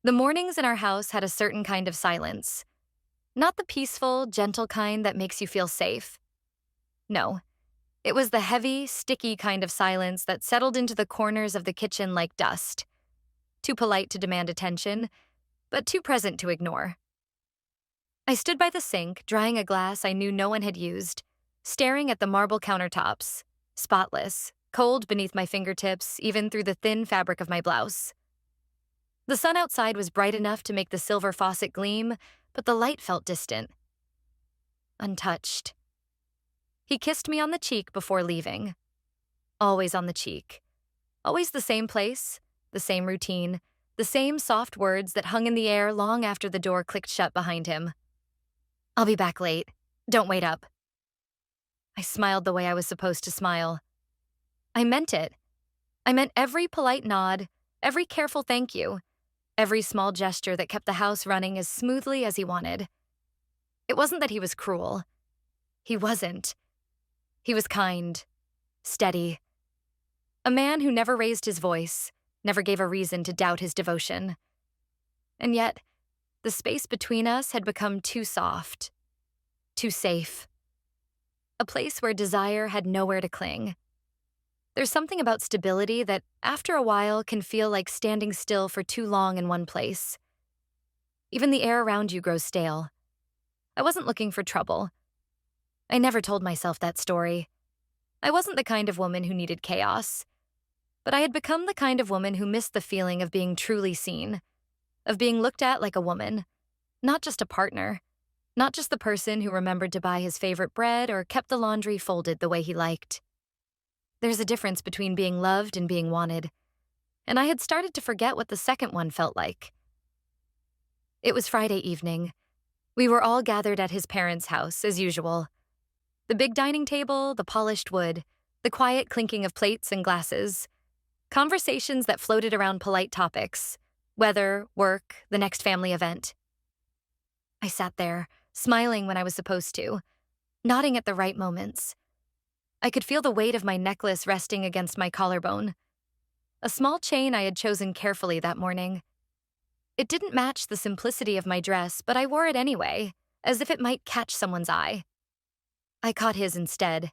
The mornings in our house had a certain kind of silence. Not the peaceful, gentle kind that makes you feel safe. No, it was the heavy, sticky kind of silence that settled into the corners of the kitchen like dust. Too polite to demand attention, but too present to ignore. I stood by the sink, drying a glass I knew no one had used, staring at the marble countertops, spotless, cold beneath my fingertips, even through the thin fabric of my blouse. The sun outside was bright enough to make the silver faucet gleam, but the light felt distant, untouched. He kissed me on the cheek before leaving. Always on the cheek. Always the same place, the same routine, the same soft words that hung in the air long after the door clicked shut behind him. "I'll be back late. Don't wait up." I smiled the way I was supposed to smile. I meant it. I meant every polite nod, every careful thank you, every small gesture that kept the house running as smoothly as he wanted. It wasn't that he was cruel. He wasn't. He was kind, steady. A man who never raised his voice, never gave a reason to doubt his devotion. And yet, the space between us had become too soft, too safe. A place where desire had nowhere to cling. There's something about stability that, after a while, can feel like standing still for too long in one place. Even the air around you grows stale. I wasn't looking for trouble. I never told myself that story. I wasn't the kind of woman who needed chaos. But I had become the kind of woman who missed the feeling of being truly seen, of being looked at like a woman, not just a partner, not just the person who remembered to buy his favorite bread or kept the laundry folded the way he liked. There's a difference between being loved and being wanted, and I had started to forget what the second one felt like. It was Friday evening. We were all gathered at his parents' house, as usual. The big dining table, the polished wood, the quiet clinking of plates and glasses. Conversations that floated around polite topics, weather, work, the next family event. I sat there, smiling when I was supposed to, nodding at the right moments. I could feel the weight of my necklace resting against my collarbone. A small chain I had chosen carefully that morning. It didn't match the simplicity of my dress, but I wore it anyway, as if it might catch someone's eye. I caught his instead.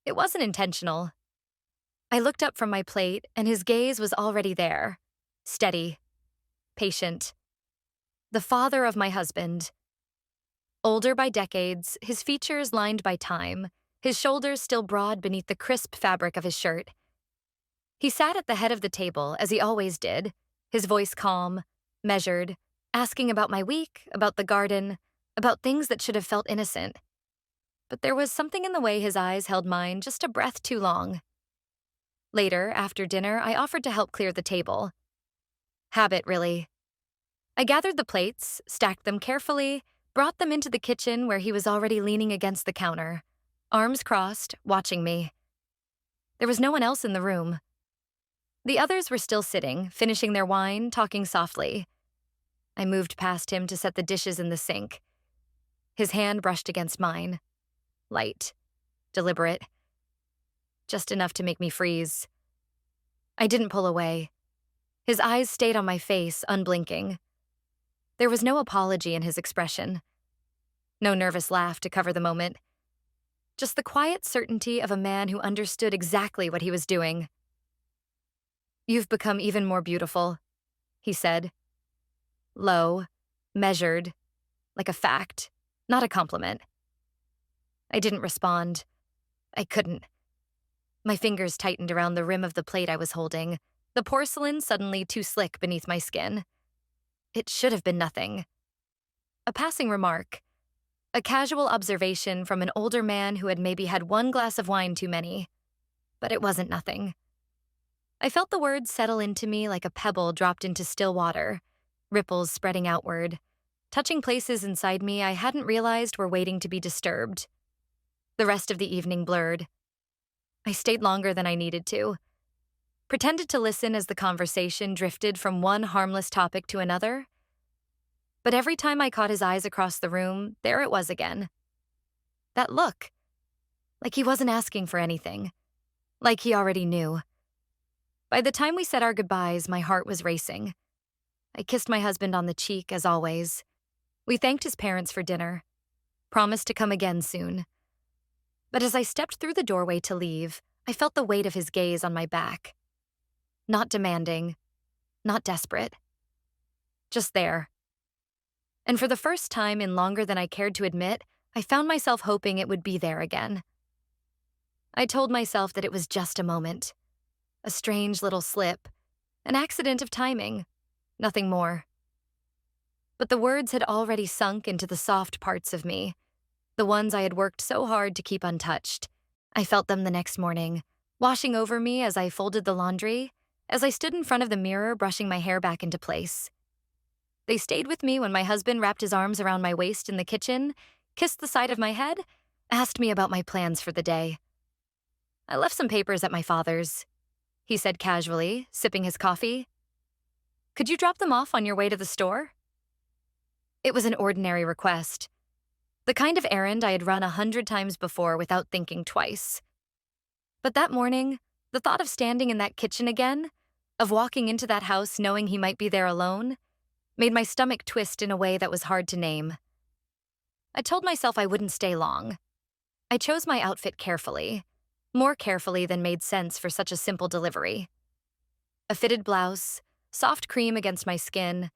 It wasn't intentional. I looked up from my plate, and his gaze was already there, steady, patient. The father of my husband. Older by decades, his features lined by time, his shoulders still broad beneath the crisp fabric of his shirt. He sat at the head of the table, as he always did, his voice calm, measured, asking about my week, about the garden, about things that should have felt innocent. But there was something in the way his eyes held mine just a breath too long. Later, after dinner, I offered to help clear the table. Habit, really. I gathered the plates, stacked them carefully, brought them into the kitchen where he was already leaning against the counter, arms crossed, watching me. There was no one else in the room. The others were still sitting, finishing their wine, talking softly. I moved past him to set the dishes in the sink. His hand brushed against mine. Light, deliberate. Just enough to make me freeze. I didn't pull away. His eyes stayed on my face, unblinking. There was no apology in his expression. No nervous laugh to cover the moment. Just the quiet certainty of a man who understood exactly what he was doing. "You've become even more beautiful," he said. Low, measured, like a fact, not a compliment. I didn't respond. I couldn't. My fingers tightened around the rim of the plate I was holding, the porcelain suddenly too slick beneath my skin. It should have been nothing. A passing remark. A casual observation from an older man who had maybe had one glass of wine too many. But it wasn't nothing. I felt the words settle into me like a pebble dropped into still water, ripples spreading outward, touching places inside me I hadn't realized were waiting to be disturbed. The rest of the evening blurred. I stayed longer than I needed to. Pretended to listen as the conversation drifted from one harmless topic to another. But every time I caught his eyes across the room, there it was again. That look. Like he wasn't asking for anything. Like he already knew. By the time we said our goodbyes, my heart was racing. I kissed my husband on the cheek, as always. We thanked his parents for dinner, promised to come again soon. But as I stepped through the doorway to leave, I felt the weight of his gaze on my back. Not demanding, not desperate. Just there. And for the first time in longer than I cared to admit, I found myself hoping it would be there again. I told myself that it was just a moment. A strange little slip. An accident of timing. Nothing more. But the words had already sunk into the soft parts of me, the ones I had worked so hard to keep untouched. I felt them the next morning, washing over me as I folded the laundry, as I stood in front of the mirror brushing my hair back into place. They stayed with me when my husband wrapped his arms around my waist in the kitchen, kissed the side of my head, asked me about my plans for the day. "I left some papers at my father's," he said casually, sipping his coffee. "Could you drop them off on your way to the store?" It was an ordinary request, the kind of errand I had run 100 times before without thinking twice. But that morning, the thought of standing in that kitchen again, of walking into that house knowing he might be there alone, made my stomach twist in a way that was hard to name. I told myself I wouldn't stay long. I chose my outfit carefully, more carefully than made sense for such a simple delivery. A fitted blouse, soft cream against my skin,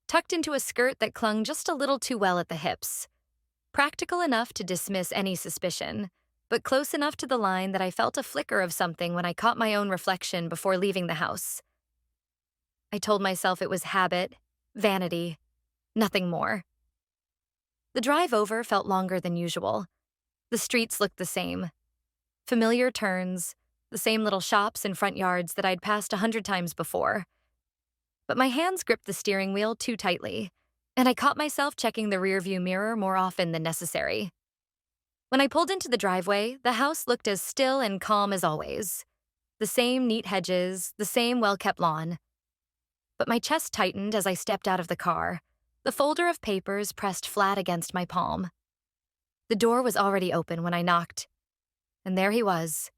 tucked into a skirt that clung just a little too well at the hips. Practical enough to dismiss any suspicion, but close enough to the line that I felt a flicker of something when I caught my own reflection before leaving the house. I told myself it was habit, vanity, nothing more. The drive over felt longer than usual. The streets looked the same. Familiar turns, the same little shops and front yards that I'd passed 100 times before. But my hands gripped the steering wheel too tightly, and I caught myself checking the rearview mirror more often than necessary. When I pulled into the driveway, the house looked as still and calm as always. The same neat hedges, the same well-kept lawn. But my chest tightened as I stepped out of the car, the folder of papers pressed flat against my palm. The door was already open when I knocked, and there he was,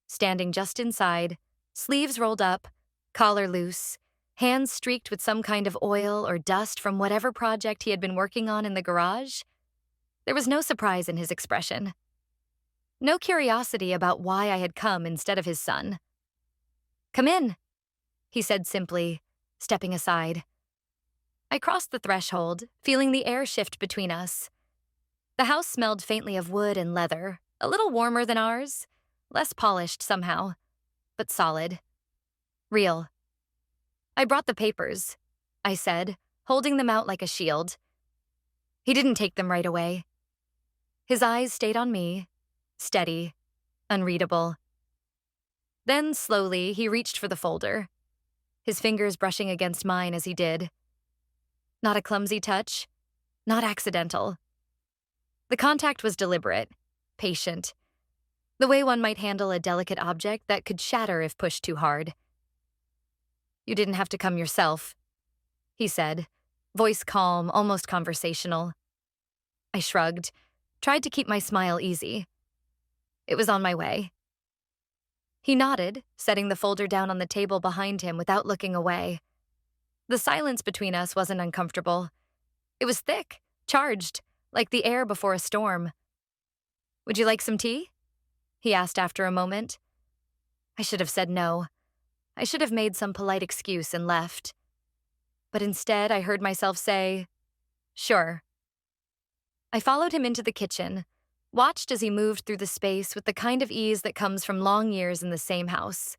standing just inside, sleeves rolled up, collar loose, hands streaked with some kind of oil or dust from whatever project he had been working on in the garage. There was no surprise in his expression. No curiosity about why I had come instead of his son. "Come in," he said simply, stepping aside. I crossed the threshold, feeling the air shift between us. The house smelled faintly of wood and leather, a little warmer than ours, less polished somehow, but solid. Real. "I brought the papers," I said, holding them out like a shield. He didn't take them right away. His eyes stayed on me, steady, unreadable. Then, slowly, he reached for the folder, his fingers brushing against mine as he did. Not a clumsy touch, not accidental. The contact was deliberate, patient, the way one might handle a delicate object that could shatter if pushed too hard. "You didn't have to come yourself," he said, voice calm, almost conversational. I shrugged, tried to keep my smile easy. It was on my way. He nodded, setting the folder down on the table behind him without looking away. The silence between us wasn't uncomfortable. It was thick, charged, like the air before a storm. "Would you like some tea?" he asked after a moment. I should have said no. I should have made some polite excuse and left. But instead, I heard myself say, "Sure." I followed him into the kitchen, watched as he moved through the space with the kind of ease that comes from long years in the same house.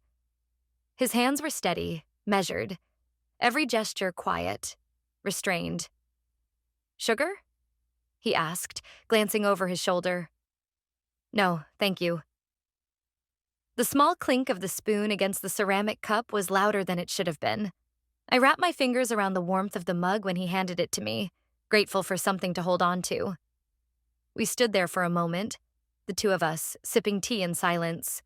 His hands were steady, measured, every gesture quiet, restrained. "Sugar?" he asked, glancing over his shoulder. "No, thank you." The small clink of the spoon against the ceramic cup was louder than it should have been. I wrapped my fingers around the warmth of the mug when he handed it to me, grateful for something to hold on to. We stood there for a moment, the two of us, sipping tea in silence.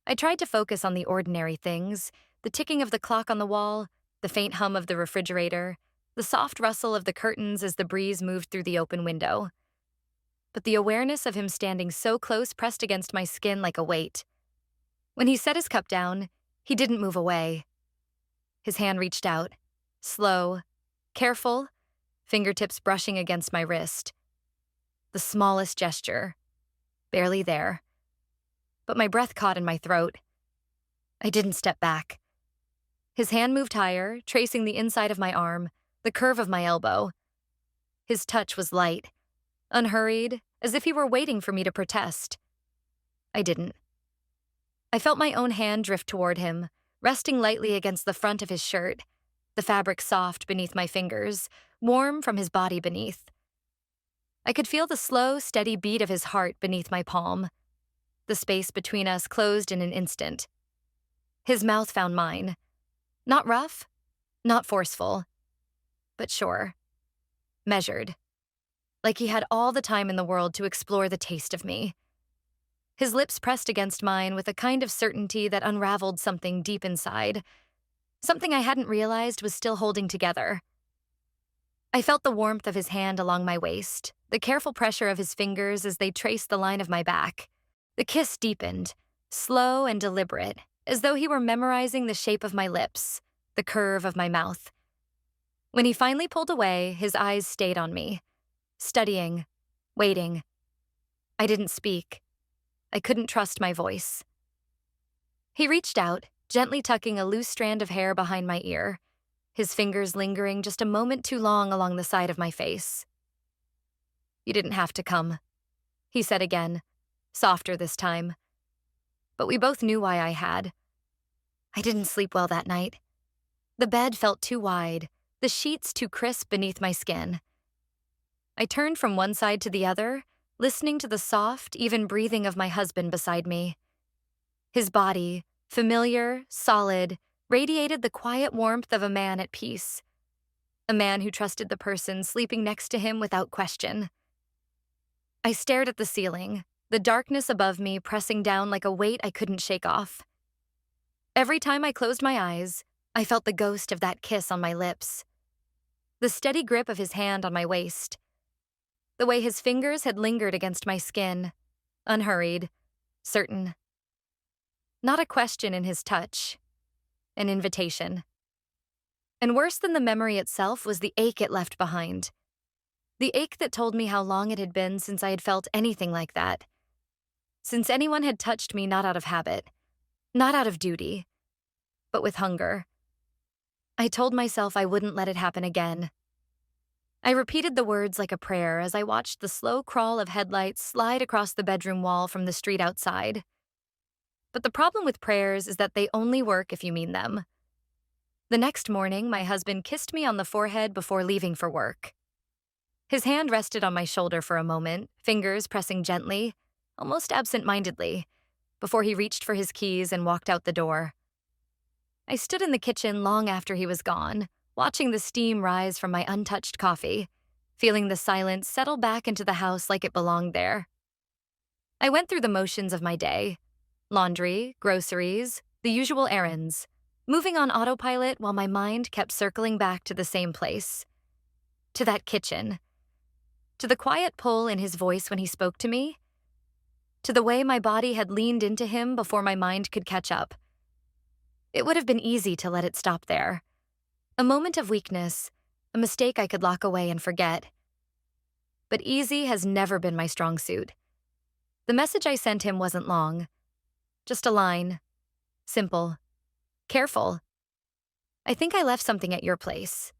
I tried to focus on the ordinary things, the ticking of the clock on the wall, the faint hum of the refrigerator, the soft rustle of the curtains as the breeze moved through the open window. But the awareness of him standing so close pressed against my skin like a weight. When he set his cup down, he didn't move away. His hand reached out, slow, careful, fingertips brushing against my wrist. The smallest gesture, barely there. But my breath caught in my throat. I didn't step back. His hand moved higher, tracing the inside of my arm, the curve of my elbow. His touch was light, unhurried, as if he were waiting for me to protest. I didn't. I felt my own hand drift toward him, resting lightly against the front of his shirt, the fabric soft beneath my fingers, warm from his body beneath. I could feel the slow, steady beat of his heart beneath my palm. The space between us closed in an instant. His mouth found mine. Not rough, not forceful, but sure. Measured. Like he had all the time in the world to explore the taste of me. His lips pressed against mine with a kind of certainty that unraveled something deep inside, something I hadn't realized was still holding together. I felt the warmth of his hand along my waist, the careful pressure of his fingers as they traced the line of my back. The kiss deepened, slow and deliberate, as though he were memorizing the shape of my lips, the curve of my mouth. When he finally pulled away, his eyes stayed on me, studying, waiting. I didn't speak. I couldn't trust my voice. He reached out, gently tucking a loose strand of hair behind my ear, his fingers lingering just a moment too long along the side of my face. "You didn't have to come," he said again, softer this time. But we both knew why I had. I didn't sleep well that night. The bed felt too wide, the sheets too crisp beneath my skin. I turned from one side to the other, listening to the soft, even breathing of my husband beside me. His body, familiar, solid, radiated the quiet warmth of a man at peace. A man who trusted the person sleeping next to him without question. I stared at the ceiling, the darkness above me pressing down like a weight I couldn't shake off. Every time I closed my eyes, I felt the ghost of that kiss on my lips. The steady grip of his hand on my waist. The way his fingers had lingered against my skin, unhurried, certain. Not a question in his touch, an invitation. And worse than the memory itself was the ache it left behind. The ache that told me how long it had been since I had felt anything like that. Since anyone had touched me not out of habit, not out of duty, but with hunger. I told myself I wouldn't let it happen again. I repeated the words like a prayer as I watched the slow crawl of headlights slide across the bedroom wall from the street outside. But the problem with prayers is that they only work if you mean them. The next morning, my husband kissed me on the forehead before leaving for work. His hand rested on my shoulder for a moment, fingers pressing gently, almost absent-mindedly, before he reached for his keys and walked out the door. I stood in the kitchen long after he was gone, watching the steam rise from my untouched coffee, feeling the silence settle back into the house like it belonged there. I went through the motions of my day. Laundry, groceries, the usual errands, moving on autopilot while my mind kept circling back to the same place. To that kitchen. To the quiet pull in his voice when he spoke to me. To the way my body had leaned into him before my mind could catch up. It would have been easy to let it stop there. A moment of weakness, a mistake I could lock away and forget. But easy has never been my strong suit. The message I sent him wasn't long. Just a line. Simple. Careful. "I think I left something at your place.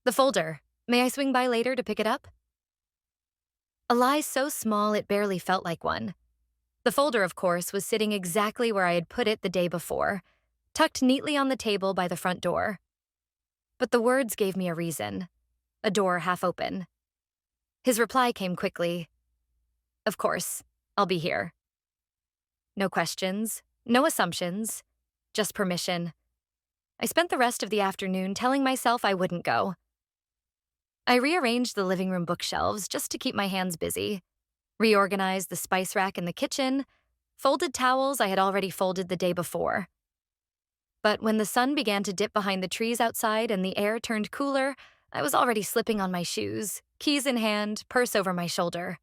The folder. May I swing by later to pick it up?" A lie so small it barely felt like one. The folder, of course, was sitting exactly where I had put it the day before, tucked neatly on the table by the front door. But the words gave me a reason. A door half open. His reply came quickly. "Of course. I'll be here." No questions, no assumptions, just permission. I spent the rest of the afternoon telling myself I wouldn't go. I rearranged the living room bookshelves just to keep my hands busy, reorganized the spice rack in the kitchen, folded towels I had already folded the day before. But when the sun began to dip behind the trees outside and the air turned cooler, I was already slipping on my shoes, keys in hand, purse over my shoulder.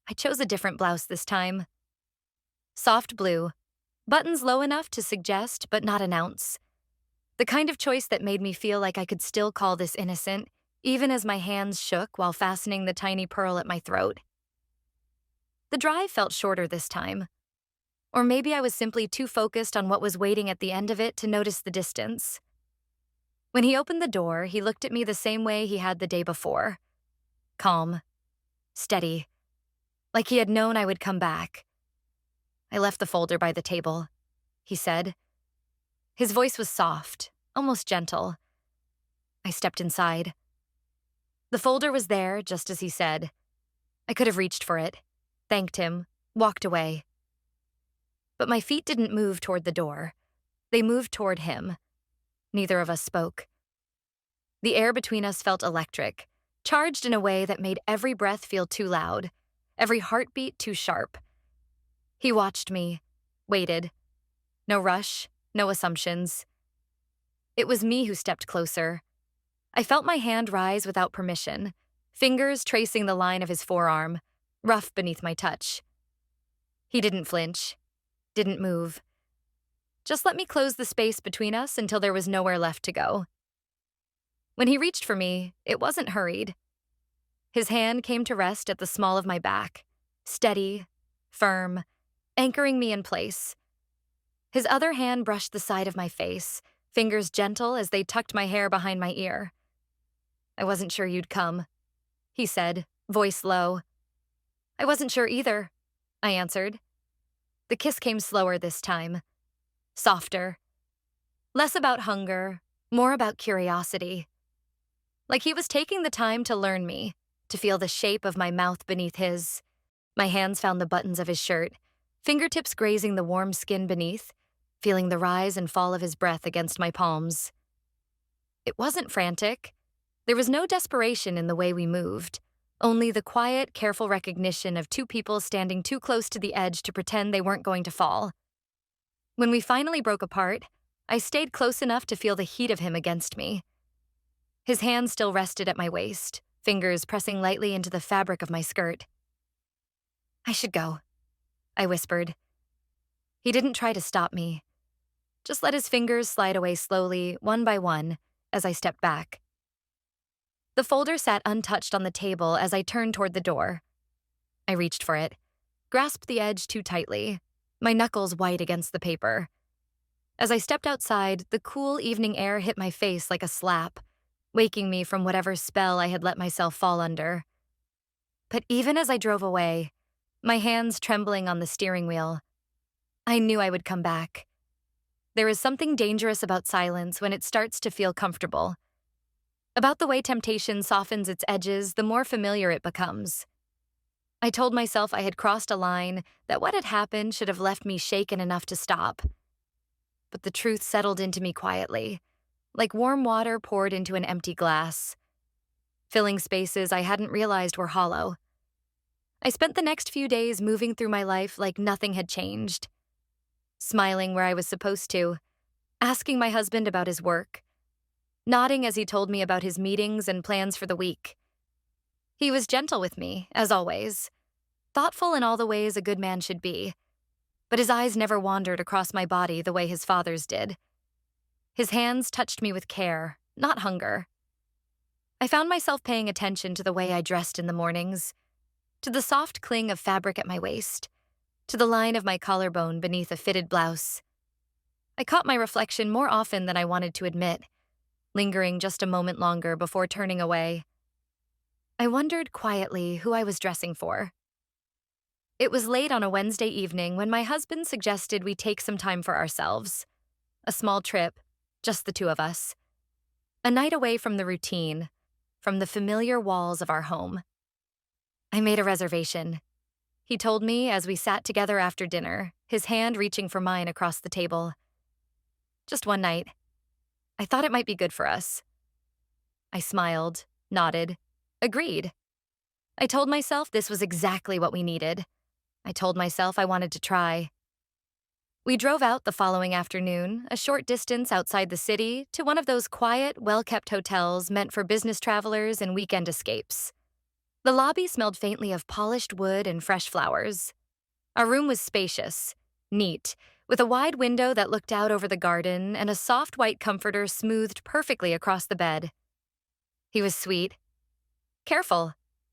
I chose a different blouse this time. Soft blue, buttons low enough to suggest but not announce. The kind of choice that made me feel like I could still call this innocent, even as my hands shook while fastening the tiny pearl at my throat. The drive felt shorter this time. Or maybe I was simply too focused on what was waiting at the end of it to notice the distance. When he opened the door, he looked at me the same way he had the day before. Calm, steady, like he had known I would come back. "I left the folder by the table," he said. His voice was soft, almost gentle. I stepped inside. The folder was there, just as he said. I could have reached for it, thanked him, walked away. But my feet didn't move toward the door. They moved toward him. Neither of us spoke. The air between us felt electric, charged in a way that made every breath feel too loud, every heartbeat too sharp. He watched me, waited. No rush, no assumptions. It was me who stepped closer. I felt my hand rise without permission, fingers tracing the line of his forearm, rough beneath my touch. He didn't flinch, didn't move. Just let me close the space between us until there was nowhere left to go. When he reached for me, it wasn't hurried. His hand came to rest at the small of my back, steady, firm, anchoring me in place. His other hand brushed the side of my face, fingers gentle as they tucked my hair behind my ear. "I wasn't sure you'd come," he said, voice low. "I wasn't sure either," I answered. The kiss came slower this time, softer, less about hunger, more about curiosity. Like he was taking the time to learn me, to feel the shape of my mouth beneath his. My hands found the buttons of his shirt, fingertips grazing the warm skin beneath, feeling the rise and fall of his breath against my palms. It wasn't frantic. There was no desperation in the way we moved, only the quiet, careful recognition of two people standing too close to the edge to pretend they weren't going to fall. When we finally broke apart, I stayed close enough to feel the heat of him against me. His hand still rested at my waist, fingers pressing lightly into the fabric of my skirt. "I should go," I whispered. He didn't try to stop me, just let his fingers slide away slowly, one by one, as I stepped back. The folder sat untouched on the table as I turned toward the door. I reached for it, grasped the edge too tightly, my knuckles white against the paper. As I stepped outside, the cool evening air hit my face like a slap, waking me from whatever spell I had let myself fall under. But even as I drove away, my hands trembling on the steering wheel, I knew I would come back. There is something dangerous about silence when it starts to feel comfortable. About the way temptation softens its edges, the more familiar it becomes. I told myself I had crossed a line, that what had happened should have left me shaken enough to stop. But the truth settled into me quietly, like warm water poured into an empty glass, filling spaces I hadn't realized were hollow. I spent the next few days moving through my life like nothing had changed, smiling where I was supposed to, asking my husband about his work, nodding as he told me about his meetings and plans for the week. He was gentle with me, as always, thoughtful in all the ways a good man should be, but his eyes never wandered across my body the way his father's did. His hands touched me with care, not hunger. I found myself paying attention to the way I dressed in the mornings, to the soft cling of fabric at my waist, to the line of my collarbone beneath a fitted blouse. I caught my reflection more often than I wanted to admit, lingering just a moment longer before turning away. I wondered quietly who I was dressing for. It was late on a Wednesday evening when my husband suggested we take some time for ourselves. A small trip, just the two of us. A night away from the routine, from the familiar walls of our home. "I made a reservation," he told me as we sat together after dinner, his hand reaching for mine across the table. "Just one night. I thought it might be good for us." I smiled, nodded, agreed. I told myself this was exactly what we needed. I told myself I wanted to try. We drove out the following afternoon, a short distance outside the city, to one of those quiet, well-kept hotels meant for business travelers and weekend escapes. The lobby smelled faintly of polished wood and fresh flowers. Our room was spacious, neat, with a wide window that looked out over the garden and a soft white comforter smoothed perfectly across the bed. He was sweet, careful,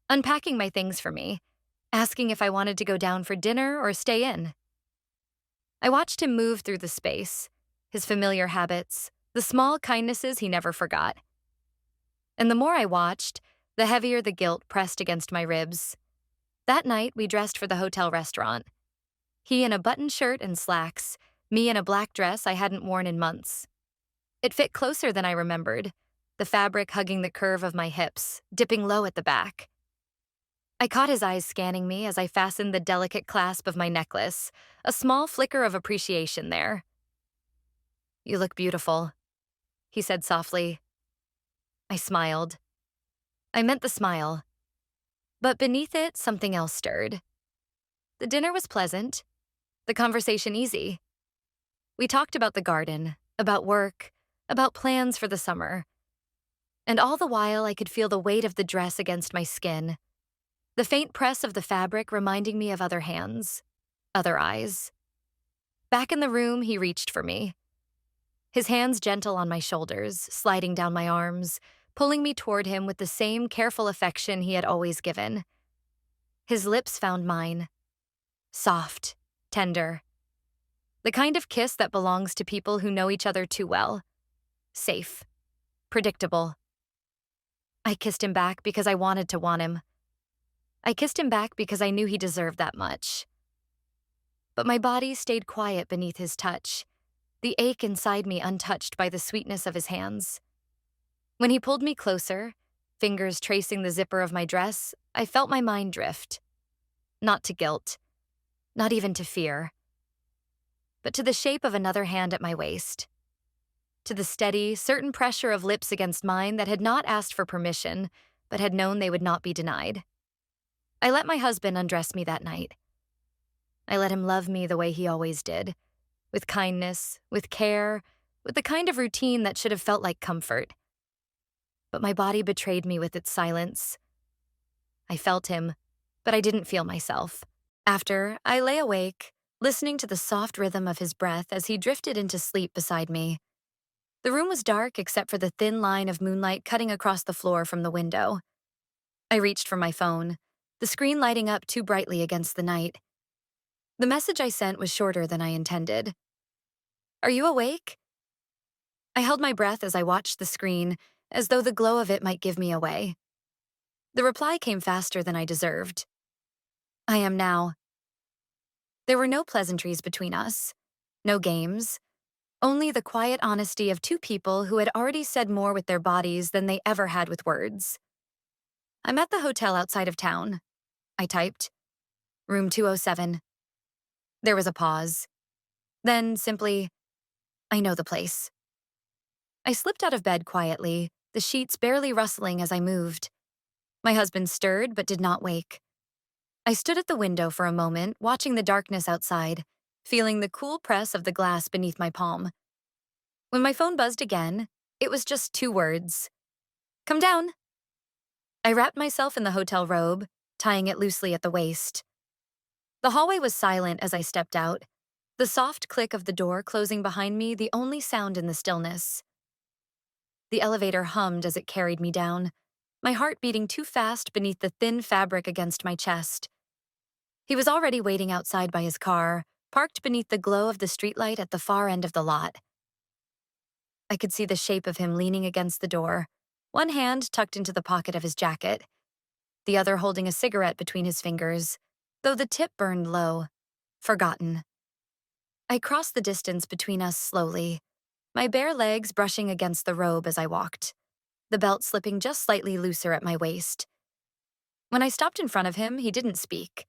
unpacking my things for me, asking if I wanted to go down for dinner or stay in. I watched him move through the space, his familiar habits, the small kindnesses he never forgot. And the more I watched, the heavier the guilt pressed against my ribs. That night, we dressed for the hotel restaurant. He in a button shirt and slacks, me in a black dress I hadn't worn in months. It fit closer than I remembered, the fabric hugging the curve of my hips, dipping low at the back. I caught his eyes scanning me as I fastened the delicate clasp of my necklace, a small flicker of appreciation there. "You look beautiful," he said softly. I smiled. I meant the smile. But beneath it, something else stirred. The dinner was pleasant, the conversation easy. We talked about the garden, about work, about plans for the summer. And all the while, I could feel the weight of the dress against my skin, the faint press of the fabric reminding me of other hands, other eyes. Back in the room, he reached for me, his hands gentle on my shoulders, sliding down my arms, pulling me toward him with the same careful affection he had always given. His lips found mine, soft, tender. The kind of kiss that belongs to people who know each other too well. Safe, predictable. I kissed him back because I wanted to want him. I kissed him back because I knew he deserved that much. But my body stayed quiet beneath his touch, the ache inside me untouched by the sweetness of his hands. When he pulled me closer, fingers tracing the zipper of my dress, I felt my mind drift. Not to guilt, not even to fear, but to the shape of another hand at my waist. To the steady, certain pressure of lips against mine that had not asked for permission, but had known they would not be denied. I let my husband undress me that night. I let him love me the way he always did, with kindness, with care, with the kind of routine that should have felt like comfort. But my body betrayed me with its silence. I felt him, but I didn't feel myself. After, I lay awake, listening to the soft rhythm of his breath as he drifted into sleep beside me. The room was dark except for the thin line of moonlight cutting across the floor from the window. I reached for my phone, the screen lighting up too brightly against the night. The message I sent was shorter than I intended. "Are you awake?" I held my breath as I watched the screen, as though the glow of it might give me away. The reply came faster than I deserved. "I am now." There were no pleasantries between us, no games, only the quiet honesty of two people who had already said more with their bodies than they ever had with words. "I'm at the hotel outside of town," I typed. "Room 207. There was a pause. Then simply, "I know the place." I slipped out of bed quietly, the sheets barely rustling as I moved. My husband stirred but did not wake. I stood at the window for a moment, watching the darkness outside, feeling the cool press of the glass beneath my palm. When my phone buzzed again, it was just 2 words. "Come down." I wrapped myself in the hotel robe, tying it loosely at the waist. The hallway was silent as I stepped out, the soft click of the door closing behind me the only sound in the stillness. The elevator hummed as it carried me down, my heart beating too fast beneath the thin fabric against my chest. He was already waiting outside by his car, parked beneath the glow of the streetlight at the far end of the lot. I could see the shape of him leaning against the door, one hand tucked into the pocket of his jacket, the other holding a cigarette between his fingers, though the tip burned low, forgotten. I crossed the distance between us slowly, my bare legs brushing against the robe as I walked, the belt slipping just slightly looser at my waist. When I stopped in front of him, he didn't speak.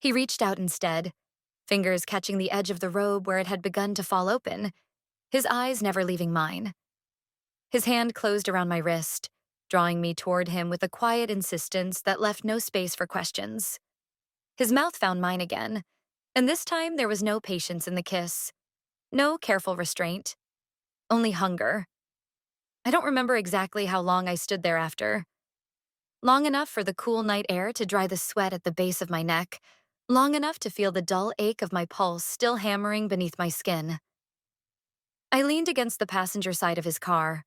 He reached out instead, fingers catching the edge of the robe where it had begun to fall open, his eyes never leaving mine. His hand closed around my wrist, drawing me toward him with a quiet insistence that left no space for questions. His mouth found mine again, and this time there was no patience in the kiss, no careful restraint, only hunger. I don't remember exactly how long I stood there after. Long enough for the cool night air to dry the sweat at the base of my neck, long enough to feel the dull ache of my pulse still hammering beneath my skin. I leaned against the passenger side of his car,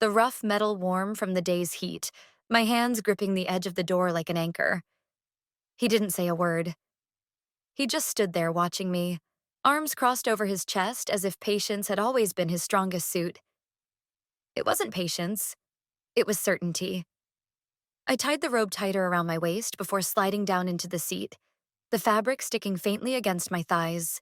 the rough metal warm from the day's heat, my hands gripping the edge of the door like an anchor. He didn't say a word. He just stood there watching me, arms crossed over his chest as if patience had always been his strongest suit. It wasn't patience, it was certainty. I tied the robe tighter around my waist before sliding down into the seat, the fabric sticking faintly against my thighs.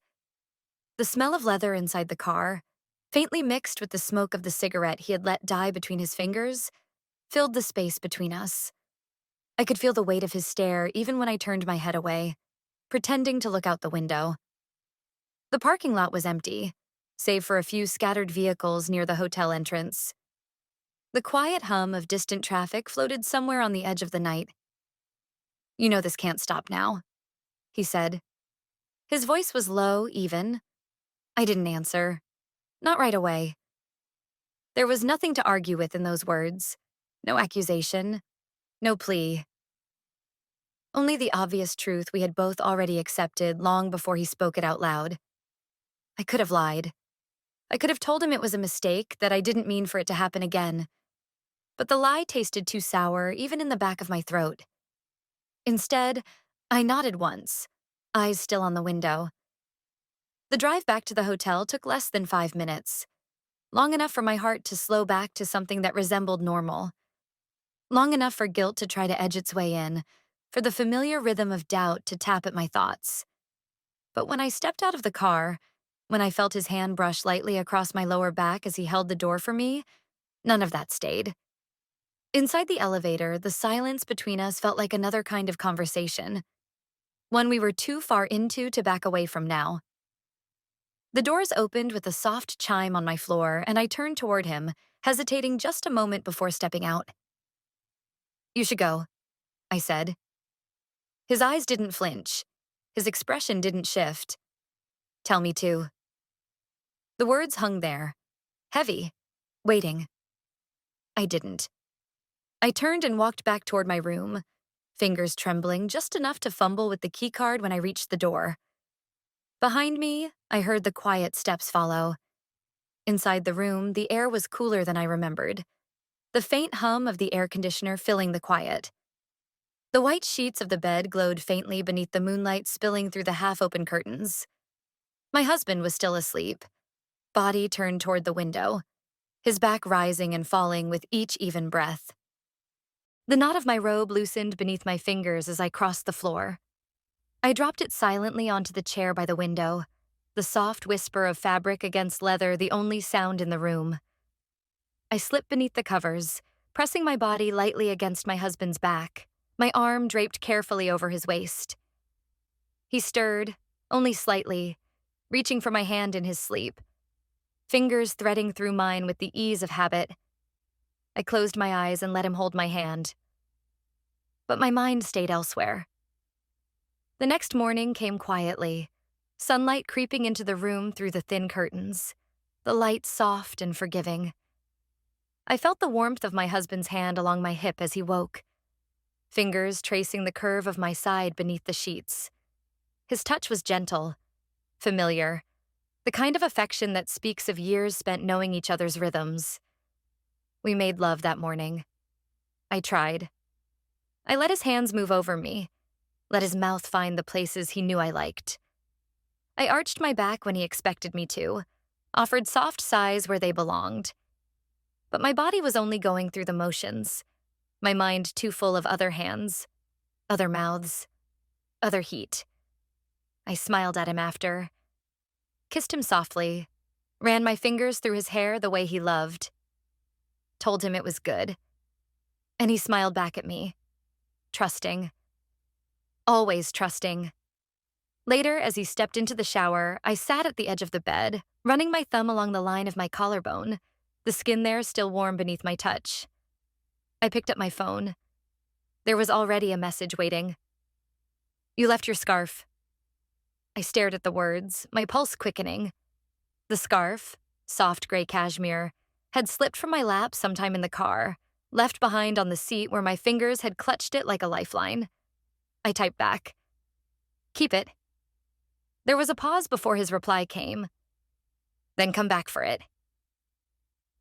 The smell of leather inside the car, faintly mixed with the smoke of the cigarette he had let die between his fingers, filled the space between us. I could feel the weight of his stare even when I turned my head away, pretending to look out the window. The parking lot was empty, save for a few scattered vehicles near the hotel entrance. The quiet hum of distant traffic floated somewhere on the edge of the night. "You know this can't stop now," he said. His voice was low, even. I didn't answer. Not right away. There was nothing to argue with in those words. No accusation. No plea. Only the obvious truth we had both already accepted long before he spoke it out loud. I could have lied. I could have told him it was a mistake, that I didn't mean for it to happen again. But the lie tasted too sour, even in the back of my throat. Instead, I nodded once, eyes still on the window. The drive back to the hotel took less than 5 minutes, long enough for my heart to slow back to something that resembled normal, long enough for guilt to try to edge its way in, for the familiar rhythm of doubt to tap at my thoughts. But when I stepped out of the car, when I felt his hand brush lightly across my lower back as he held the door for me, none of that stayed. Inside the elevator, the silence between us felt like another kind of conversation, one we were too far into to back away from now. The doors opened with a soft chime on my floor, and I turned toward him, hesitating just a moment before stepping out. "You should go," I said. His eyes didn't flinch. His expression didn't shift. "Tell me to." The words hung there, heavy, waiting. I didn't. I turned and walked back toward my room, fingers trembling just enough to fumble with the keycard when I reached the door. Behind me, I heard the quiet steps follow. Inside the room, the air was cooler than I remembered, the faint hum of the air conditioner filling the quiet. The white sheets of the bed glowed faintly beneath the moonlight spilling through the half-open curtains. My husband was still asleep, body turned toward the window, his back rising and falling with each even breath. The knot of my robe loosened beneath my fingers as I crossed the floor. I dropped it silently onto the chair by the window, the soft whisper of fabric against leather the only sound in the room. I slipped beneath the covers, pressing my body lightly against my husband's back, my arm draped carefully over his waist. He stirred, only slightly, reaching for my hand in his sleep, fingers threading through mine with the ease of habit. I closed my eyes and let him hold my hand. But my mind stayed elsewhere. The next morning came quietly, sunlight creeping into the room through the thin curtains, the light soft and forgiving. I felt the warmth of my husband's hand along my hip as he woke, fingers tracing the curve of my side beneath the sheets. His touch was gentle, familiar, the kind of affection that speaks of years spent knowing each other's rhythms. We made love that morning. I tried. I let his hands move over me, let his mouth find the places he knew I liked. I arched my back when he expected me to, offered soft sighs where they belonged. But my body was only going through the motions, my mind too full of other hands, other mouths, other heat. I smiled at him after, kissed him softly, ran my fingers through his hair the way he loved, told him it was good. And he smiled back at me, trusting. Always trusting. Later, as he stepped into the shower, I sat at the edge of the bed, running my thumb along the line of my collarbone, the skin there still warm beneath my touch. I picked up my phone. There was already a message waiting. "You left your scarf." I stared at the words, my pulse quickening. The scarf, soft gray cashmere, had slipped from my lap sometime in the car, left behind on the seat where my fingers had clutched it like a lifeline. I typed back, Keep it. There was a pause before his reply came. Then come back for it.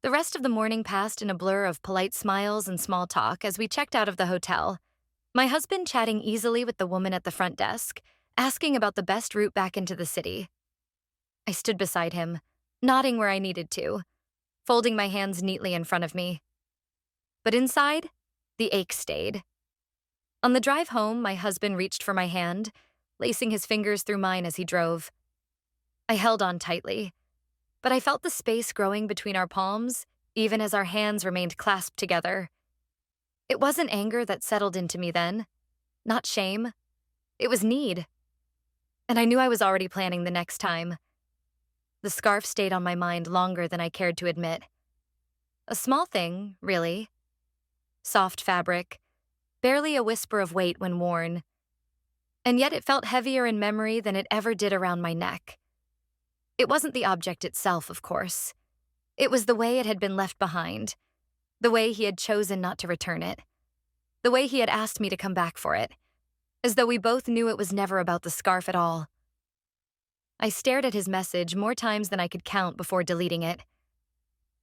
The rest of the morning passed in a blur of polite smiles and small talk as we checked out of the hotel, my husband chatting easily with the woman at the front desk, asking about the best route back into the city. I stood beside him, nodding where I needed to, folding my hands neatly in front of me. But inside, the ache stayed. On the drive home, my husband reached for my hand, lacing his fingers through mine as he drove. I held on tightly, but I felt the space growing between our palms, even as our hands remained clasped together. It wasn't anger that settled into me then, not shame. It was need. And I knew I was already planning the next time. The scarf stayed on my mind longer than I cared to admit. A small thing, really. Soft fabric, barely a whisper of weight when worn. And yet it felt heavier in memory than it ever did around my neck. It wasn't the object itself, of course. It was the way it had been left behind, the way he had chosen not to return it, the way he had asked me to come back for it, as though we both knew it was never about the scarf at all. I stared at his message more times than I could count before deleting it.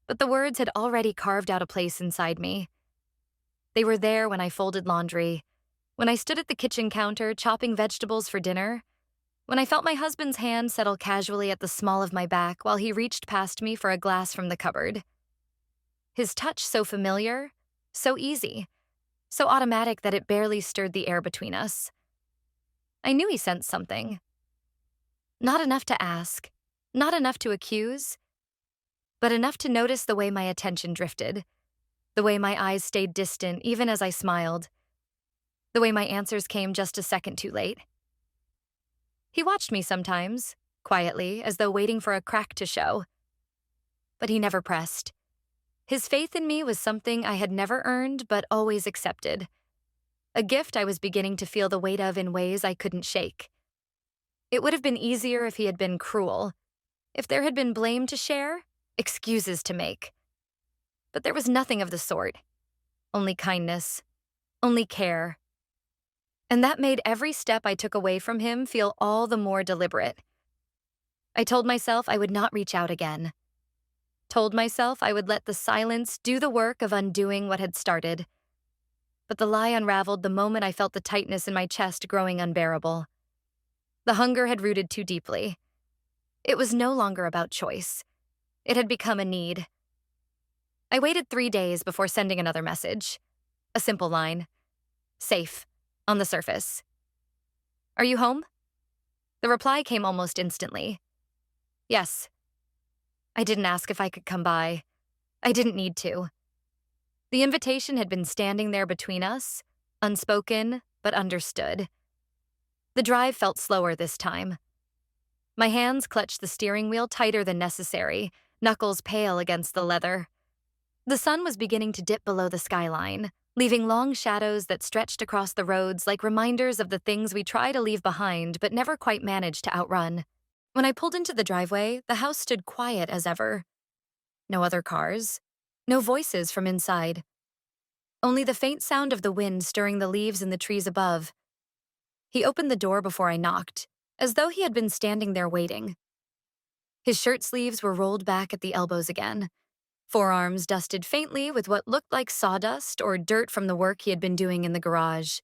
But the words had already carved out a place inside me. They were there when I folded laundry, when I stood at the kitchen counter chopping vegetables for dinner, when I felt my husband's hand settle casually at the small of my back while he reached past me for a glass from the cupboard. His touch so familiar, so easy, so automatic that it barely stirred the air between us. I knew he sensed something. Not enough to ask, not enough to accuse, but enough to notice the way my attention drifted, the way my eyes stayed distant even as I smiled, the way my answers came just a second too late. He watched me sometimes, quietly, as though waiting for a crack to show. But he never pressed. His faith in me was something I had never earned but always accepted. A gift I was beginning to feel the weight of in ways I couldn't shake. It would have been easier if he had been cruel, if there had been blame to share, excuses to make. But there was nothing of the sort. Only kindness, only care. And that made every step I took away from him feel all the more deliberate. I told myself I would not reach out again. Told myself I would let the silence do the work of undoing what had started. But the lie unraveled the moment I felt the tightness in my chest growing unbearable. The hunger had rooted too deeply. It was no longer about choice. It had become a need. I waited 3 days before sending another message. A simple line. Safe. On the surface. Are you home? The reply came almost instantly. Yes. I didn't ask if I could come by. I didn't need to. The invitation had been standing there between us, unspoken but understood. The drive felt slower this time. My hands clutched the steering wheel tighter than necessary, knuckles pale against the leather. The sun was beginning to dip below the skyline, leaving long shadows that stretched across the roads like reminders of the things we try to leave behind but never quite manage to outrun. When I pulled into the driveway, the house stood quiet as ever. No other cars, no voices from inside. Only the faint sound of the wind stirring the leaves in the trees above. He opened the door before I knocked, as though he had been standing there waiting. His shirt sleeves were rolled back at the elbows again, forearms dusted faintly with what looked like sawdust or dirt from the work he had been doing in the garage.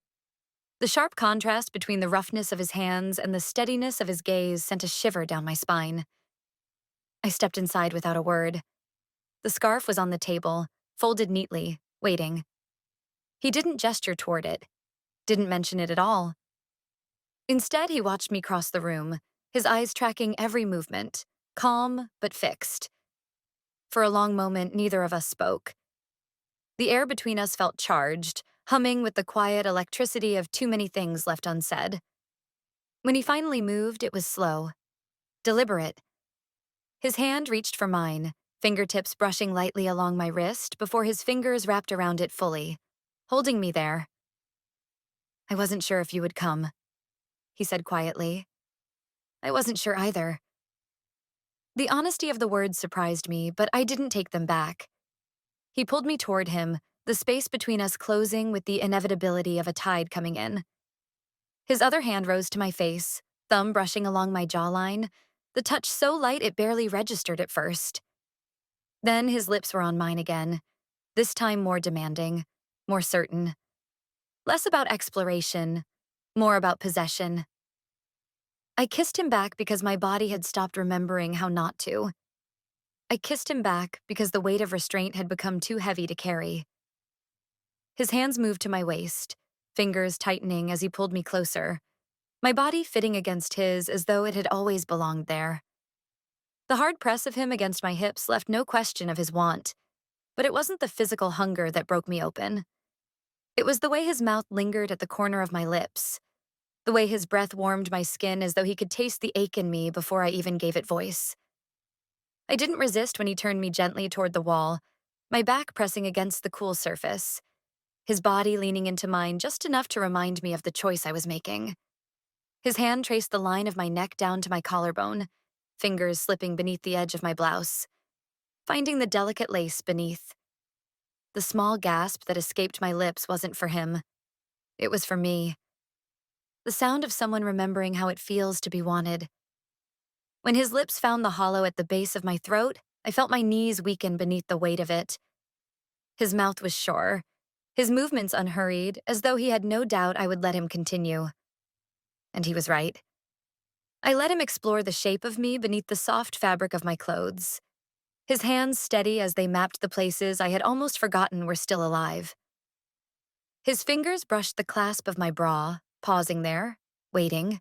The sharp contrast between the roughness of his hands and the steadiness of his gaze sent a shiver down my spine. I stepped inside without a word. The scarf was on the table, folded neatly, waiting. He didn't gesture toward it, didn't mention it at all. Instead, he watched me cross the room, his eyes tracking every movement, calm but fixed. For a long moment, neither of us spoke. The air between us felt charged, humming with the quiet electricity of too many things left unsaid. When he finally moved, it was slow, deliberate. His hand reached for mine, fingertips brushing lightly along my wrist before his fingers wrapped around it fully, holding me there. I wasn't sure if you would come, he said quietly. I wasn't sure either. The honesty of the words surprised me, but I didn't take them back. He pulled me toward him, the space between us closing with the inevitability of a tide coming in. His other hand rose to my face, thumb brushing along my jawline, the touch so light it barely registered at first. Then his lips were on mine again, this time more demanding, more certain. Less about exploration, more about possession. I kissed him back because my body had stopped remembering how not to. I kissed him back because the weight of restraint had become too heavy to carry. His hands moved to my waist, fingers tightening as he pulled me closer, my body fitting against his as though it had always belonged there. The hard press of him against my hips left no question of his want, but it wasn't the physical hunger that broke me open. It was the way his mouth lingered at the corner of my lips, the way his breath warmed my skin as though he could taste the ache in me before I even gave it voice. I didn't resist when he turned me gently toward the wall, my back pressing against the cool surface, his body leaning into mine just enough to remind me of the choice I was making. His hand traced the line of my neck down to my collarbone, fingers slipping beneath the edge of my blouse, finding the delicate lace beneath. The small gasp that escaped my lips wasn't for him. It was for me. The sound of someone remembering how it feels to be wanted. When his lips found the hollow at the base of my throat, I felt my knees weaken beneath the weight of it. His mouth was sure, his movements unhurried, as though he had no doubt I would let him continue. And he was right. I let him explore the shape of me beneath the soft fabric of my clothes, his hands steady as they mapped the places I had almost forgotten were still alive. His fingers brushed the clasp of my bra, pausing there, waiting.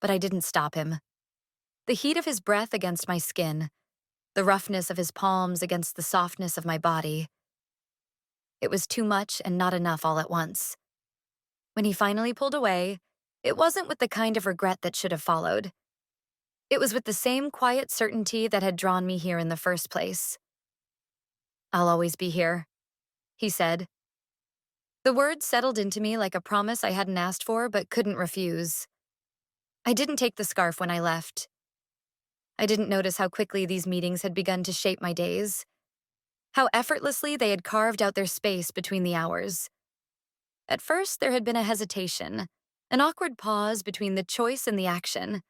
But I didn't stop him. The heat of his breath against my skin, the roughness of his palms against the softness of my body. It was too much and not enough all at once. When he finally pulled away, it wasn't with the kind of regret that should have followed. It was with the same quiet certainty that had drawn me here in the first place. "I'll always be here," he said. The words settled into me like a promise I hadn't asked for but couldn't refuse. I didn't take the scarf when I left. I didn't notice how quickly these meetings had begun to shape my days, how effortlessly they had carved out their space between the hours. At first, there had been a hesitation, an awkward pause between the choice and the action.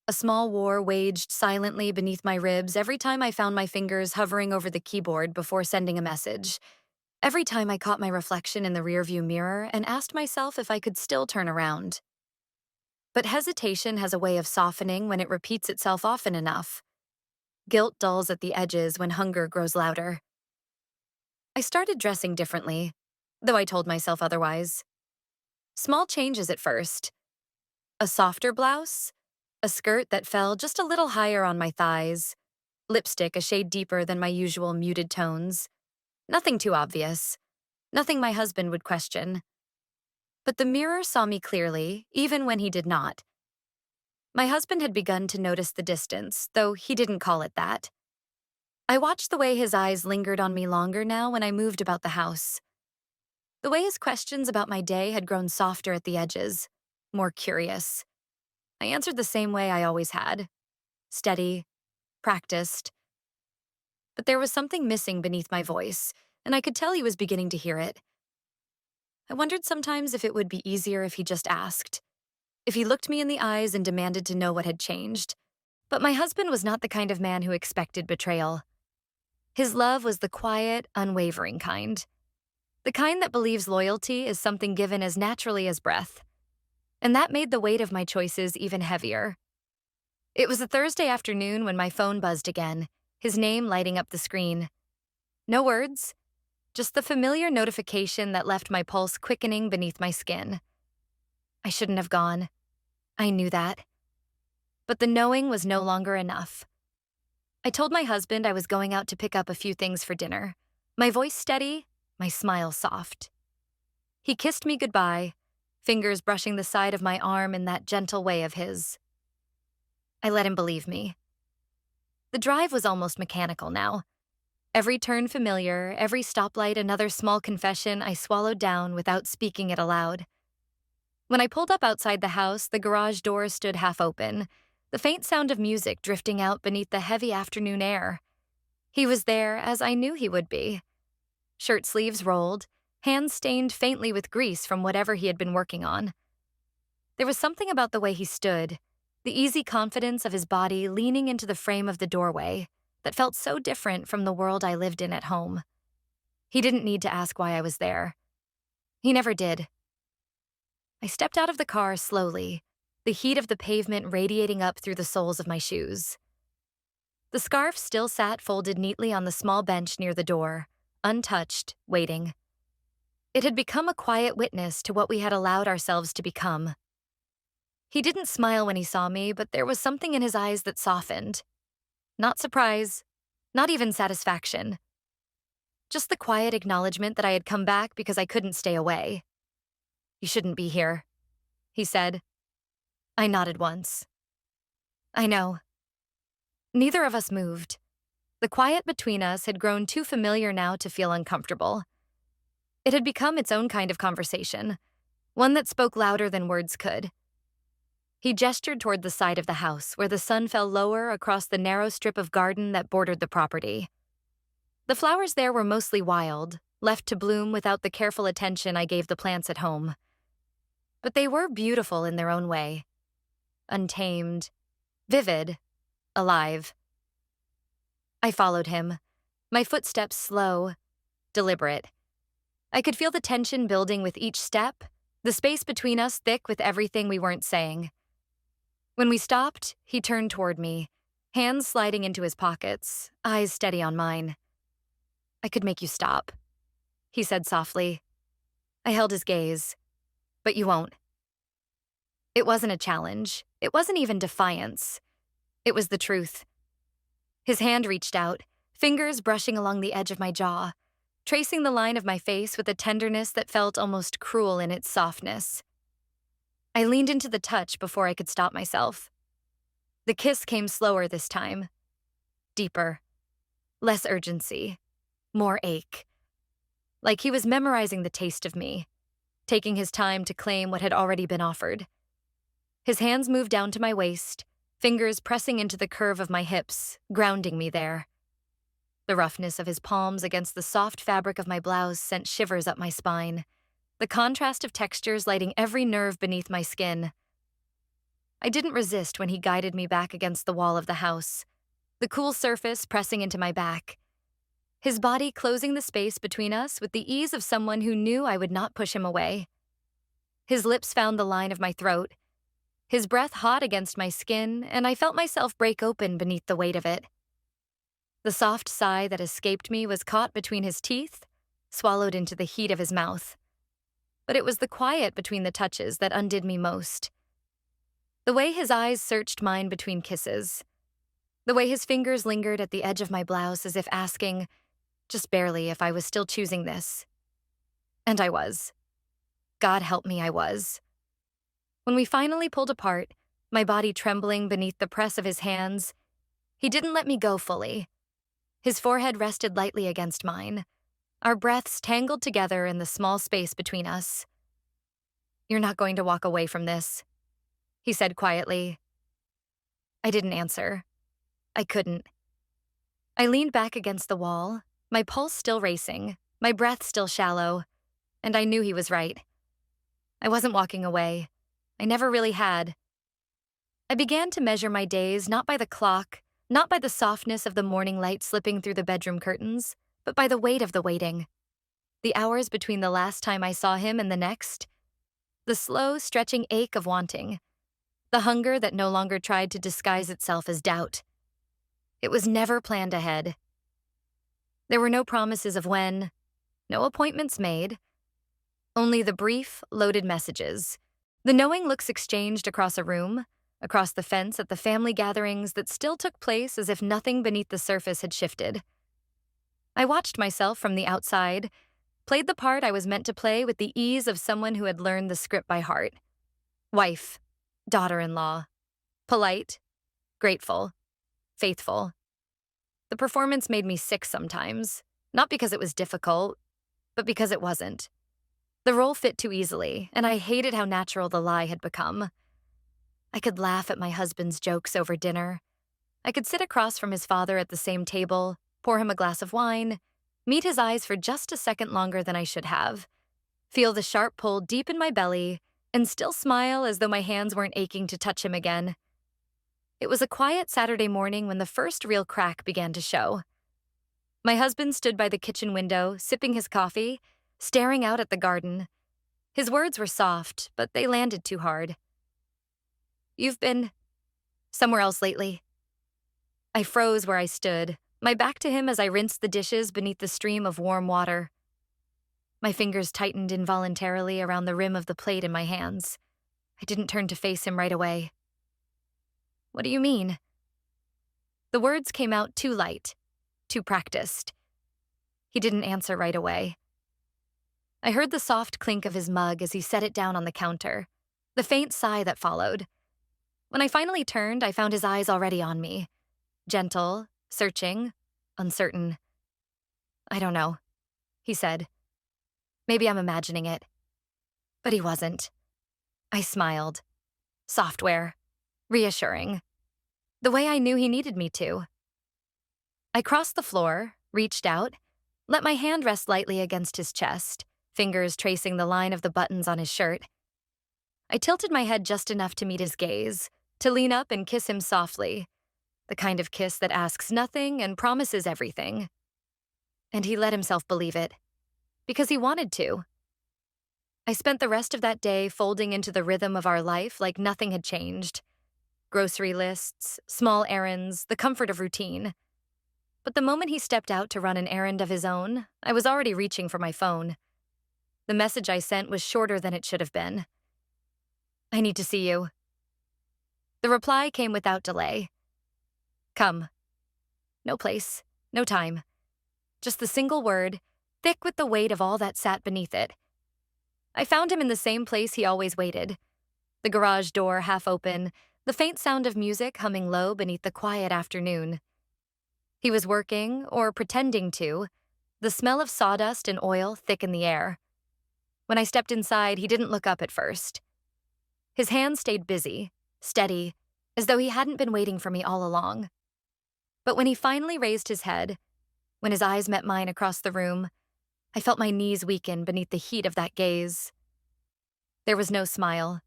A small war waged silently beneath my ribs every time I found my fingers hovering over the keyboard before sending a message, every time I caught my reflection in the rearview mirror and asked myself if I could still turn around. But hesitation has a way of softening when it repeats itself often enough. Guilt dulls at the edges when hunger grows louder. I started dressing differently, though I told myself otherwise. Small changes at first. A softer blouse, a skirt that fell just a little higher on my thighs, lipstick a shade deeper than my usual muted tones. Nothing too obvious, nothing my husband would question. But the mirror saw me clearly, even when he did not. My husband had begun to notice the distance, though he didn't call it that. I watched the way his eyes lingered on me longer now when I moved about the house. The way his questions about my day had grown softer at the edges, more curious. I answered the same way I always had. Steady, practiced. But there was something missing beneath my voice, and I could tell he was beginning to hear it. I wondered sometimes if it would be easier if he just asked, if he looked me in the eyes and demanded to know what had changed. But my husband was not the kind of man who expected betrayal. His love was the quiet, unwavering kind. The kind that believes loyalty is something given as naturally as breath. And that made the weight of my choices even heavier. It was a Thursday afternoon when my phone buzzed again, his name lighting up the screen. No words, just the familiar notification that left my pulse quickening beneath my skin. I shouldn't have gone. I knew that. But the knowing was no longer enough. I told my husband I was going out to pick up a few things for dinner, my voice steady, my smile soft. He kissed me goodbye, fingers brushing the side of my arm in that gentle way of his. I let him believe me. The drive was almost mechanical now. Every turn familiar, every stoplight another small confession I swallowed down without speaking it aloud. When I pulled up outside the house, the garage door stood half open, the faint sound of music drifting out beneath the heavy afternoon air. He was there, as I knew he would be. Shirt sleeves rolled, hands stained faintly with grease from whatever he had been working on. There was something about the way he stood, the easy confidence of his body leaning into the frame of the doorway, that felt so different from the world I lived in at home. He didn't need to ask why I was there. He never did. I stepped out of the car slowly, the heat of the pavement radiating up through the soles of my shoes. The scarf still sat folded neatly on the small bench near the door, untouched, waiting. It had become a quiet witness to what we had allowed ourselves to become. He didn't smile when he saw me, but there was something in his eyes that softened. Not surprise, not even satisfaction. Just the quiet acknowledgement that I had come back because I couldn't stay away. "You shouldn't be here," he said. I nodded once. "I know." Neither of us moved. The quiet between us had grown too familiar now to feel uncomfortable. It had become its own kind of conversation, one that spoke louder than words could. He gestured toward the side of the house, where the sun fell lower across the narrow strip of garden that bordered the property. The flowers there were mostly wild, left to bloom without the careful attention I gave the plants at home. But they were beautiful in their own way. Untamed, vivid, alive. I followed him, my footsteps slow, deliberate. I could feel the tension building with each step, the space between us thick with everything we weren't saying. When we stopped, he turned toward me, hands sliding into his pockets, eyes steady on mine. "I could make you stop," he said softly. I held his gaze. "But you won't." It wasn't a challenge. It wasn't even defiance. It was the truth. His hand reached out, fingers brushing along the edge of my jaw, tracing the line of my face with a tenderness that felt almost cruel in its softness. I leaned into the touch before I could stop myself. The kiss came slower this time. Deeper. Less urgency. More ache. Like he was memorizing the taste of me, taking his time to claim what had already been offered. His hands moved down to my waist, fingers pressing into the curve of my hips, grounding me there. The roughness of his palms against the soft fabric of my blouse sent shivers up my spine, the contrast of textures lighting every nerve beneath my skin. I didn't resist when he guided me back against the wall of the house, the cool surface pressing into my back, his body closing the space between us with the ease of someone who knew I would not push him away. His lips found the line of my throat, his breath hot against my skin, and I felt myself break open beneath the weight of it. The soft sigh that escaped me was caught between his teeth, swallowed into the heat of his mouth. But it was the quiet between the touches that undid me most. The way his eyes searched mine between kisses. The way his fingers lingered at the edge of my blouse as if asking, just barely, if I was still choosing this. And I was. God help me, I was. When we finally pulled apart, my body trembling beneath the press of his hands, he didn't let me go fully. His forehead rested lightly against mine, our breaths tangled together in the small space between us. "You're not going to walk away from this," he said quietly. I didn't answer. I couldn't. I leaned back against the wall, my pulse still racing, my breath still shallow, and I knew he was right. I wasn't walking away. I never really had. I began to measure my days not by the clock, not by the softness of the morning light slipping through the bedroom curtains, but by the weight of the waiting. The hours between the last time I saw him and the next. The slow, stretching ache of wanting. The hunger that no longer tried to disguise itself as doubt. It was never planned ahead. There were no promises of when, no appointments made. Only the brief, loaded messages. The knowing looks exchanged across a room, across the fence at the family gatherings that still took place as if nothing beneath the surface had shifted. I watched myself from the outside, played the part I was meant to play with the ease of someone who had learned the script by heart. Wife, daughter-in-law, polite, grateful, faithful. The performance made me sick sometimes, not because it was difficult, but because it wasn't. The role fit too easily, and I hated how natural the lie had become. I could laugh at my husband's jokes over dinner. I could sit across from his father at the same table, pour him a glass of wine, meet his eyes for just a second longer than I should have, feel the sharp pull deep in my belly, and still smile as though my hands weren't aching to touch him again. It was a quiet Saturday morning when the first real crack began to show. My husband stood by the kitchen window, sipping his coffee, staring out at the garden. His words were soft, but they landed too hard. "You've been somewhere else lately." I froze where I stood, my back to him as I rinsed the dishes beneath the stream of warm water. My fingers tightened involuntarily around the rim of the plate in my hands. I didn't turn to face him right away. "What do you mean?" The words came out too light, too practiced. He didn't answer right away. I heard the soft clink of his mug as he set it down on the counter, the faint sigh that followed. When I finally turned, I found his eyes already on me. Gentle, searching, uncertain. "I don't know," he said. "Maybe I'm imagining it." But he wasn't. I smiled. Software. Reassuring. The way I knew he needed me to. I crossed the floor, reached out, let my hand rest lightly against his chest, fingers tracing the line of the buttons on his shirt. I tilted my head just enough to meet his gaze, to lean up and kiss him softly, the kind of kiss that asks nothing and promises everything. And he let himself believe it, because he wanted to. I spent the rest of that day folding into the rhythm of our life like nothing had changed. Grocery lists, small errands, the comfort of routine. But the moment he stepped out to run an errand of his own, I was already reaching for my phone. The message I sent was shorter than it should have been. "I need to see you." The reply came without delay. "Come." No place, no time. Just the single word, thick with the weight of all that sat beneath it. I found him in the same place he always waited. The garage door half open, the faint sound of music humming low beneath the quiet afternoon. He was working, or pretending to, the smell of sawdust and oil thick in the air. When I stepped inside, he didn't look up at first. His hands stayed busy, steady, as though he hadn't been waiting for me all along. But when he finally raised his head, when his eyes met mine across the room, I felt my knees weaken beneath the heat of that gaze. There was no smile,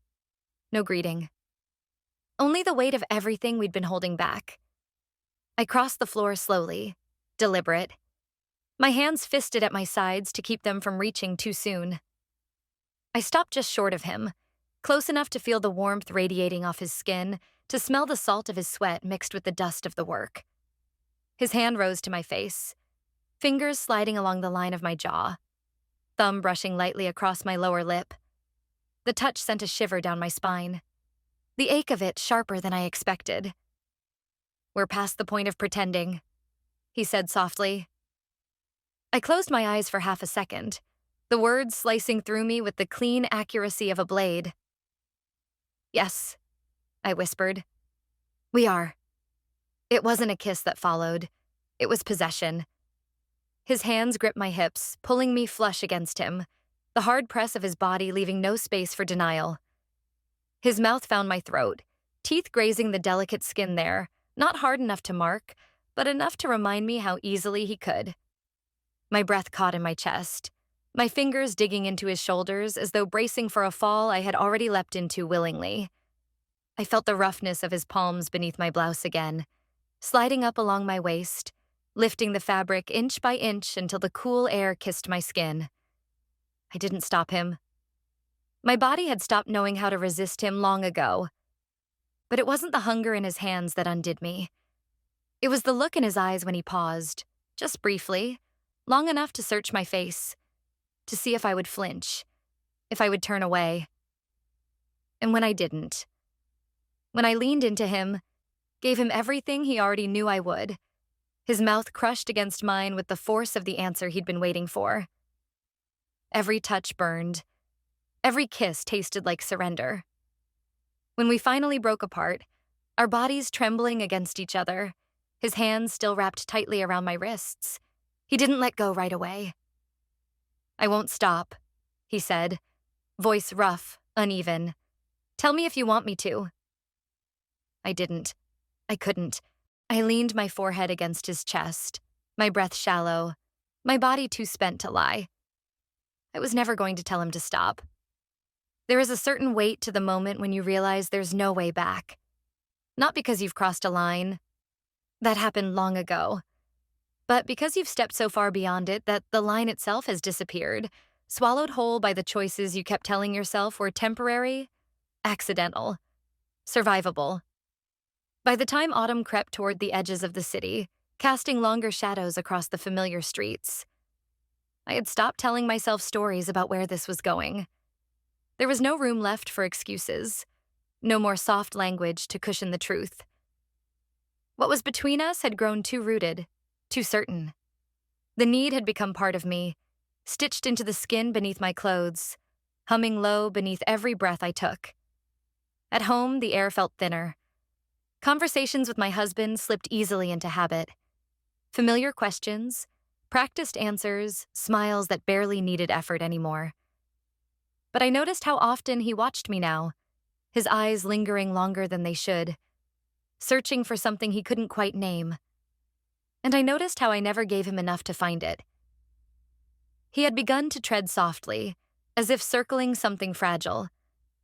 no greeting. Only the weight of everything we'd been holding back. I crossed the floor slowly, deliberate, my hands fisted at my sides to keep them from reaching too soon. I stopped just short of him, close enough to feel the warmth radiating off his skin, to smell the salt of his sweat mixed with the dust of the work. His hand rose to my face, fingers sliding along the line of my jaw, thumb brushing lightly across my lower lip. The touch sent a shiver down my spine, the ache of it sharper than I expected. "We're past the point of pretending," he said softly. I closed my eyes for half a second, the words slicing through me with the clean accuracy of a blade. "Yes," I whispered. "We are." It wasn't a kiss that followed. It was possession. His hands gripped my hips, pulling me flush against him, the hard press of his body leaving no space for denial. His mouth found my throat, teeth grazing the delicate skin there, not hard enough to mark, but enough to remind me how easily he could. My breath caught in my chest, my fingers digging into his shoulders as though bracing for a fall I had already leapt into willingly. I felt the roughness of his palms beneath my blouse again, sliding up along my waist, lifting the fabric inch by inch until the cool air kissed my skin. I didn't stop him. My body had stopped knowing how to resist him long ago. But it wasn't the hunger in his hands that undid me. It was the look in his eyes when he paused, just briefly, long enough to search my face, to see if I would flinch, if I would turn away. And when I didn't, when I leaned into him, gave him everything he already knew I would, his mouth crushed against mine with the force of the answer he'd been waiting for. Every touch burned. Every kiss tasted like surrender. When we finally broke apart, our bodies trembling against each other, his hands still wrapped tightly around my wrists, he didn't let go right away. "I won't stop," he said, voice rough, uneven. "Tell me if you want me to." I didn't. I couldn't. I leaned my forehead against his chest, my breath shallow, my body too spent to lie. I was never going to tell him to stop. There is a certain weight to the moment when you realize there's no way back. Not because you've crossed a line. That happened long ago. But because you've stepped so far beyond it that the line itself has disappeared, swallowed whole by the choices you kept telling yourself were temporary, accidental, survivable. By the time autumn crept toward the edges of the city, casting longer shadows across the familiar streets, I had stopped telling myself stories about where this was going. There was no room left for excuses, no more soft language to cushion the truth. What was between us had grown too rooted, too certain. The need had become part of me, stitched into the skin beneath my clothes, humming low beneath every breath I took. At home, the air felt thinner. Conversations with my husband slipped easily into habit. Familiar questions, practiced answers, smiles that barely needed effort anymore. But I noticed how often he watched me now, his eyes lingering longer than they should, searching for something he couldn't quite name. And I noticed how I never gave him enough to find it. He had begun to tread softly, as if circling something fragile,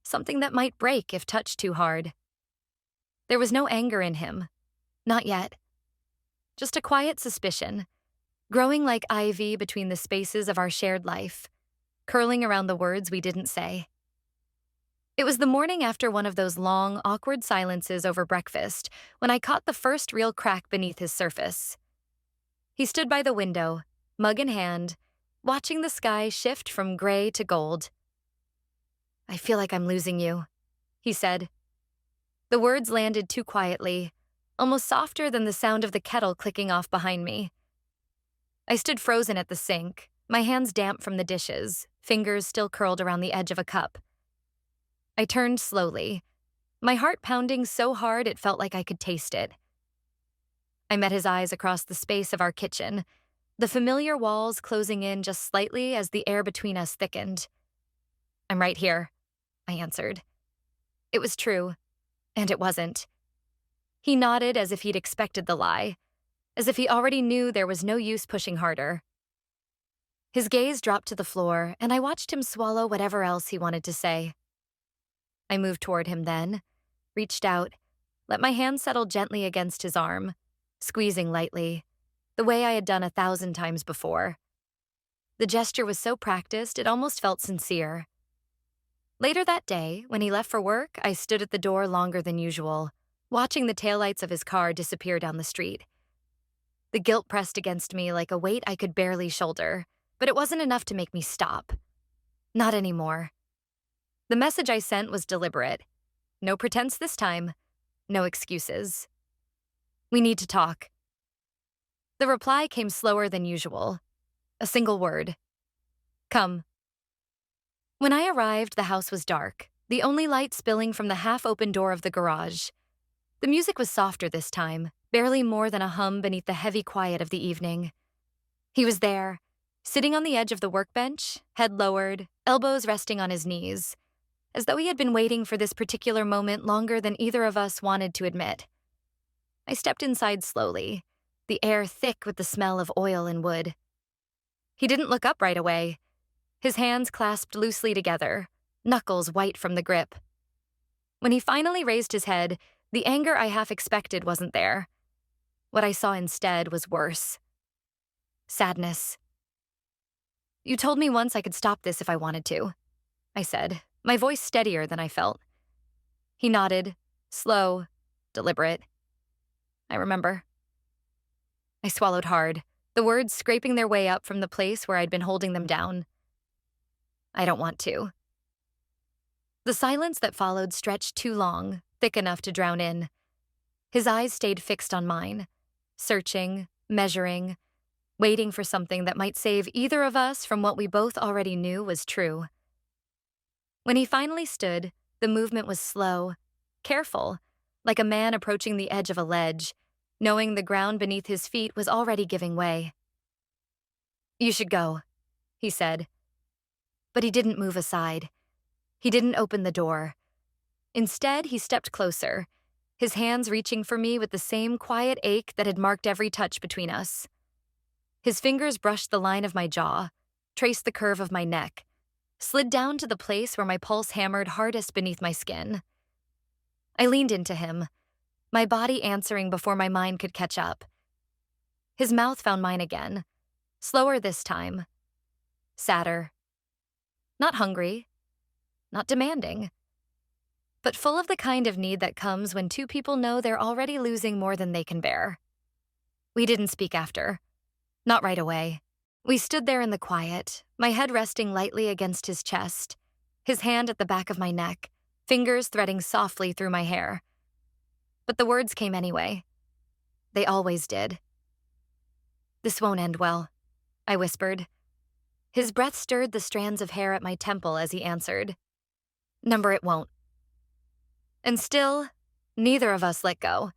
something that might break if touched too hard. There was no anger in him, not yet. Just a quiet suspicion, growing like ivy between the spaces of our shared life, curling around the words we didn't say. It was the morning after one of those long, awkward silences over breakfast when I caught the first real crack beneath his surface. He stood by the window, mug in hand, watching the sky shift from gray to gold. "I feel like I'm losing you," he said. The words landed too quietly, almost softer than the sound of the kettle clicking off behind me. I stood frozen at the sink, my hands damp from the dishes, fingers still curled around the edge of a cup. I turned slowly, my heart pounding so hard it felt like I could taste it. I met his eyes across the space of our kitchen, the familiar walls closing in just slightly as the air between us thickened. "I'm right here," I answered. It was true, and it wasn't. He nodded as if he'd expected the lie, as if he already knew there was no use pushing harder. His gaze dropped to the floor, and I watched him swallow whatever else he wanted to say. I moved toward him then, reached out, let my hand settle gently against his arm, squeezing lightly, the way I had done 1,000 times before. The gesture was so practiced it almost felt sincere. Later that day, when he left for work, I stood at the door longer than usual, watching the taillights of his car disappear down the street. The guilt pressed against me like a weight I could barely shoulder, but it wasn't enough to make me stop. Not anymore. The message I sent was deliberate. No pretense this time. No excuses. "We need to talk." The reply came slower than usual. A single word. "Come." When I arrived, the house was dark, the only light spilling from the half-open door of the garage. The music was softer this time, barely more than a hum beneath the heavy quiet of the evening. He was there, sitting on the edge of the workbench, head lowered, elbows resting on his knees, as though he had been waiting for this particular moment longer than either of us wanted to admit. I stepped inside slowly, the air thick with the smell of oil and wood. He didn't look up right away, his hands clasped loosely together, knuckles white from the grip. When he finally raised his head, the anger I half expected wasn't there. What I saw instead was worse. Sadness. "You told me once I could stop this if I wanted to," I said, my voice steadier than I felt. He nodded, slow, deliberate. "I remember." I swallowed hard, the words scraping their way up from the place where I'd been holding them down. "I don't want to." The silence that followed stretched too long, thick enough to drown in. His eyes stayed fixed on mine, searching, measuring, waiting for something that might save either of us from what we both already knew was true. When he finally stood, the movement was slow, careful, like a man approaching the edge of a ledge, knowing the ground beneath his feet was already giving way. "You should go," he said. But he didn't move aside. He didn't open the door. Instead, he stepped closer, his hands reaching for me with the same quiet ache that had marked every touch between us. His fingers brushed the line of my jaw, traced the curve of my neck, slid down to the place where my pulse hammered hardest beneath my skin. I leaned into him, my body answering before my mind could catch up. His mouth found mine again, slower this time, sadder. Not hungry, not demanding, but full of the kind of need that comes when two people know they're already losing more than they can bear. We didn't speak after. Not right away. We stood there in the quiet, my head resting lightly against his chest, his hand at the back of my neck, fingers threading softly through my hair. But the words came anyway. They always did. "This won't end well," I whispered. His breath stirred the strands of hair at my temple as he answered, "Number it won't." And still, neither of us let go.